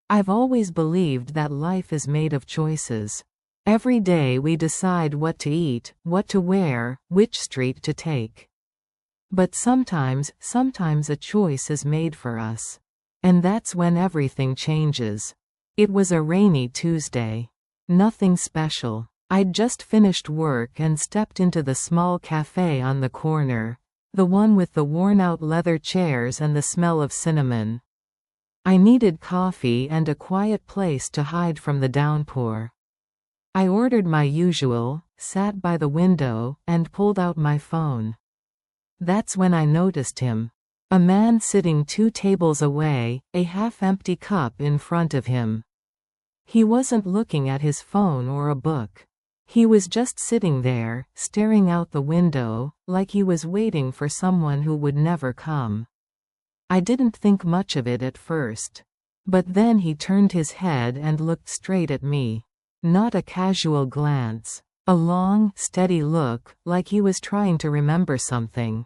I've always believed that life is made of choices. Every day we decide what to eat, what to wear, which street to take. But sometimes a choice is made for us. And that's when everything changes. It was a rainy Tuesday. Nothing special. I'd just finished work and stepped into the small café on the corner, the one with the worn-out leather chairs and the smell of cinnamon. I needed coffee and a quiet place to hide from the downpour. I ordered my usual, sat by the window, and pulled out my phone. That's when I noticed him. A man sitting 2 tables away, a half-empty cup in front of him. He wasn't looking at his phone or a book. He was just sitting there, staring out the window, like he was waiting for someone who would never come. I didn't think much of it at first. But then he turned his head and looked straight at me. Not a casual glance. A long, steady look, like he was trying to remember something.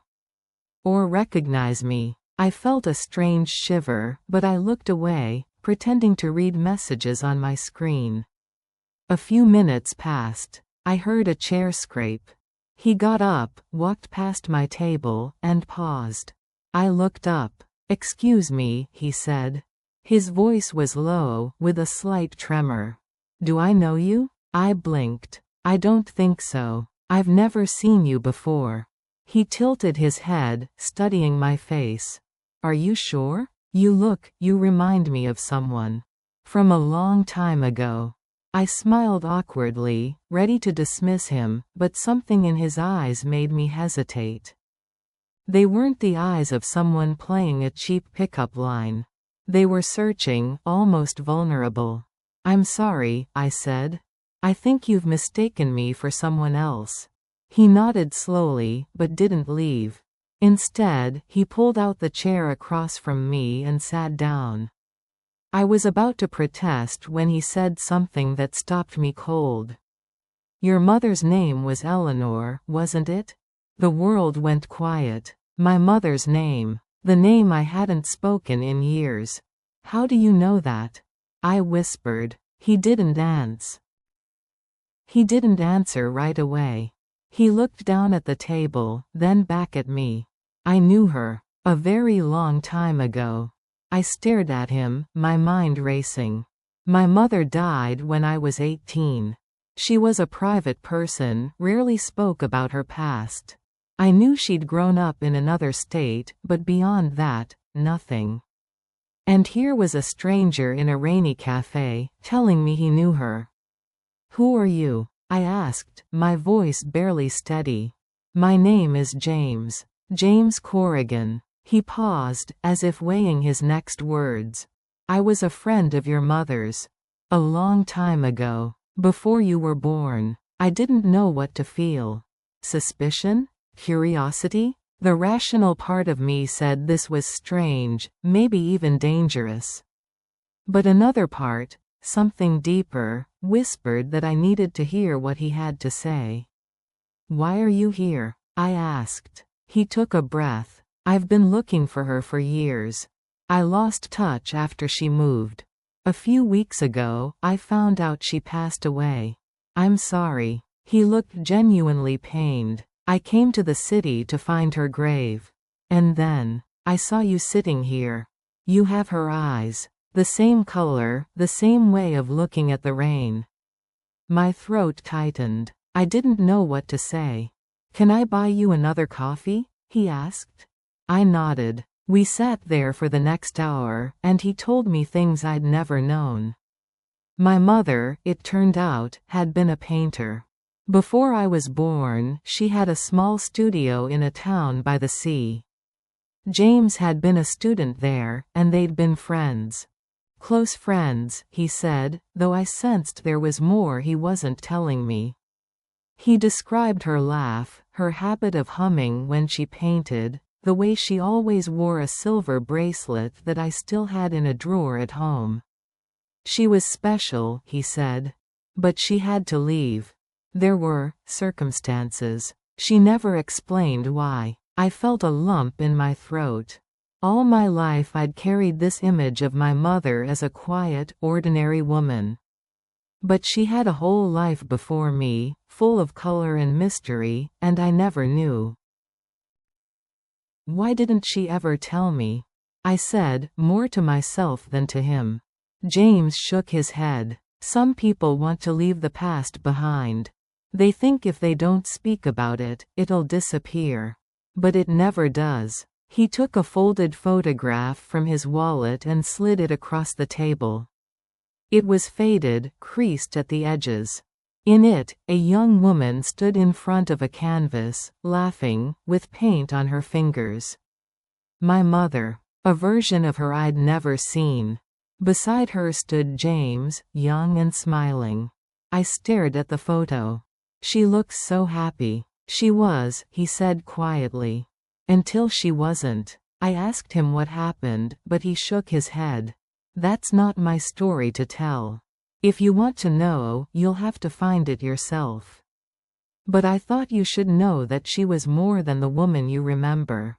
Or recognize me. I felt a strange shiver, but I looked away, pretending to read messages on my screen. A few minutes passed. I heard a chair scrape. He got up, walked past my table, and paused. I looked up. "Excuse me," he said. His voice was low, with a slight tremor. "Do I know you?" I blinked. "I don't think so. I've never seen you before." He tilted his head, studying my face. "Are you sure? You remind me of someone. From a long time ago." I smiled awkwardly, ready to dismiss him, but something in his eyes made me hesitate. They weren't the eyes of someone playing a cheap pickup line. They were searching, almost vulnerable. "I'm sorry," I said. "I think you've mistaken me for someone else." He nodded slowly, but didn't leave. Instead, he pulled out the chair across from me and sat down. I was about to protest when he said something that stopped me cold. "Your mother's name was Eleanor, wasn't it?" The world went quiet. My mother's name. The name I hadn't spoken in years. "How do you know that?" I whispered. He didn't answer right away. He looked down at the table, then back at me. "I knew her. A very long time ago." I stared at him, my mind racing. "My mother died when I was 18. She was a private person, rarely spoke about her past. I knew she'd grown up in another state, but beyond that, nothing." And here was a stranger in a rainy café, telling me he knew her. "Who are you?" I asked, my voice barely steady. "My name is James. James Corrigan." He paused, as if weighing his next words. "I was a friend of your mother's. A long time ago. Before you were born." I didn't know what to feel. Suspicion? Curiosity? The rational part of me said this was strange, maybe even dangerous. But another part, something deeper, whispered that I needed to hear what he had to say. "Why are you here?" I asked. He took a breath. "I've been looking for her for years. I lost touch after she moved. A few weeks ago, I found out she passed away. I'm sorry." He looked genuinely pained. "I came to the city to find her grave. And then, I saw you sitting here. You have her eyes. The same color, the same way of looking at the rain." My throat tightened. I didn't know what to say. "Can I buy you another coffee?" he asked. I nodded. We sat there for the next hour, and he told me things I'd never known. My mother, it turned out, had been a painter. Before I was born, she had a small studio in a town by the sea. James had been a student there, and they'd been friends. Close friends, he said, though I sensed there was more he wasn't telling me. He described her laugh, her habit of humming when she painted, the way she always wore a silver bracelet that I still had in a drawer at home. She was special, he said. But she had to leave. There were circumstances. She never explained why. I felt a lump in my throat. All my life I'd carried this image of my mother as a quiet, ordinary woman. But she had a whole life before me, full of color and mystery, and I never knew. Why didn't she ever tell me? I said, more to myself than to him. James shook his head. Some people want to leave the past behind. They think if they don't speak about it, it'll disappear. But it never does. He took a folded photograph from his wallet and slid it across the table. It was faded, creased at the edges. In it, a young woman stood in front of a canvas, laughing, with paint on her fingers. My mother. A version of her I'd never seen. Beside her stood James, young and smiling. I stared at the photo. She looks so happy. She was, he said quietly. Until she wasn't. I asked him what happened, but he shook his head. That's not my story to tell. If you want to know, you'll have to find it yourself. But I thought you should know that she was more than the woman you remember.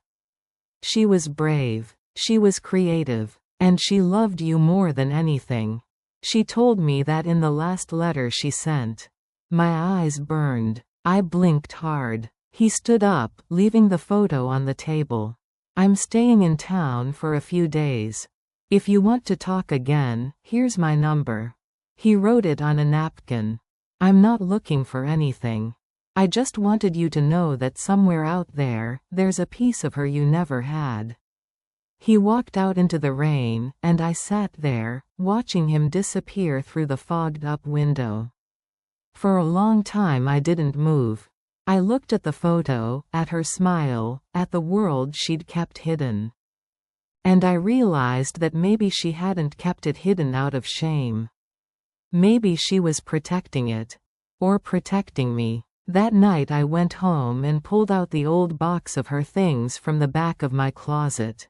She was brave. She was creative. And she loved you more than anything. She told me that in the last letter she sent. My eyes burned. I blinked hard. He stood up, leaving the photo on the table. I'm staying in town for a few days. If you want to talk again, here's my number. He wrote it on a napkin. I'm not looking for anything. I just wanted you to know that somewhere out there, there's a piece of her you never had. He walked out into the rain, and I sat there, watching him disappear through the fogged-up window. For a long time I didn't move. I looked at the photo, at her smile, at the world she'd kept hidden. And I realized that maybe she hadn't kept it hidden out of shame. Maybe she was protecting it. Or protecting me. That night I went home and pulled out the old box of her things from the back of my closet.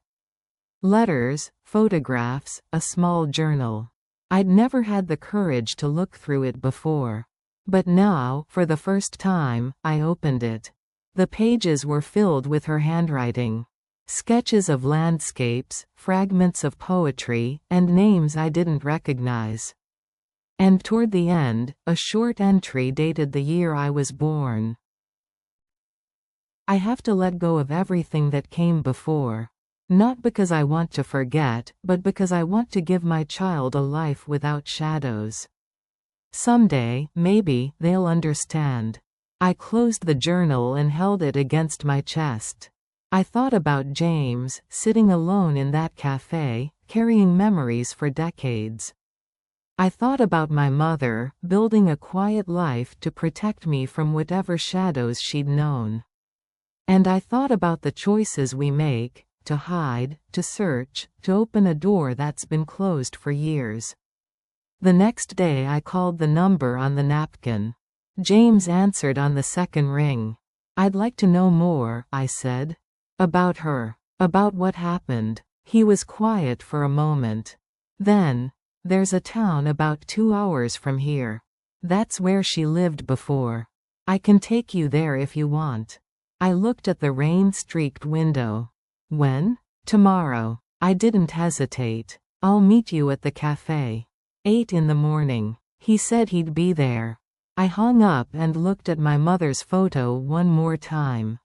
Letters, photographs, a small journal. I'd never had the courage to look through it before. But now, for the first time, I opened it. The pages were filled with her handwriting. Sketches of landscapes, fragments of poetry, and names I didn't recognize. And toward the end, a short entry dated the year I was born. I have to let go of everything that came before. Not because I want to forget, but because I want to give my child a life without shadows. Someday, maybe, they'll understand. I closed the journal and held it against my chest. I thought about James, sitting alone in that café, carrying memories for decades. I thought about my mother, building a quiet life to protect me from whatever shadows she'd known. And I thought about the choices we make, to hide, to search, to open a door that's been closed for years. The next day I called the number on the napkin. James answered on the second ring. I'd like to know more, I said. About her. About what happened. He was quiet for a moment. Then, there's a town about 2 hours from here. That's where she lived before. I can take you there if you want. I looked at the rain-streaked window. When? Tomorrow. I didn't hesitate. I'll meet you at the café. 8 in the morning. He said he'd be there. I hung up and looked at my mother's photo one more time.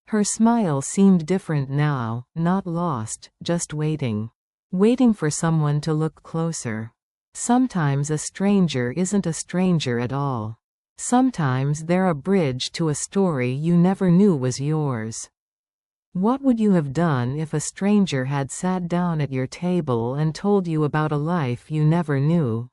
Her smile seemed different now, not lost, just waiting. Waiting for someone to look closer. Sometimes a stranger isn't a stranger at all. Sometimes they're a bridge to a story you never knew was yours. What would you have done if a stranger had sat down at your table and told you about a life you never knew?